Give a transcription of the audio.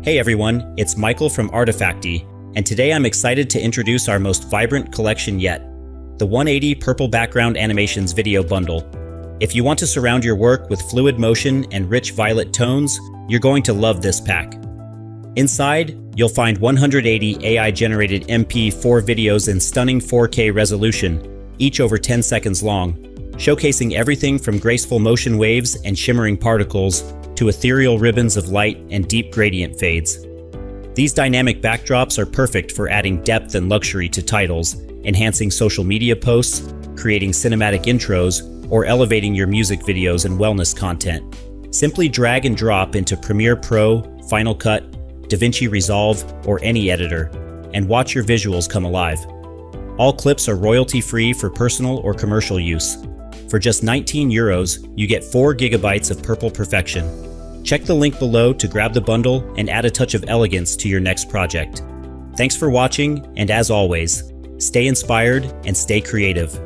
Hey everyone, it's Michael from Artifacty, and today I'm excited to introduce our most vibrant collection yet, the 180 Purple Background Animations Video Bundle. If you want to surround your work with fluid motion and rich violet tones, you're going to love this pack. Inside, you'll find 180 AI-generated MP4 videos in stunning 4K resolution, each over 10 seconds long, showcasing everything from graceful motion waves and shimmering particles to ethereal ribbons of light and deep gradient fades. These dynamic backdrops are perfect for adding depth and luxury to titles, enhancing social media posts, creating cinematic intros, or elevating your music videos and wellness content. Simply drag and drop into Premiere Pro, Final Cut, DaVinci Resolve, or any editor, and watch your visuals come alive. All clips are royalty-free for personal or commercial use. For just €19, you get 4 GB of purple perfection. Check the link below to grab the bundle and add a touch of elegance to your next project. Thanks for watching, and as always, stay inspired and stay creative.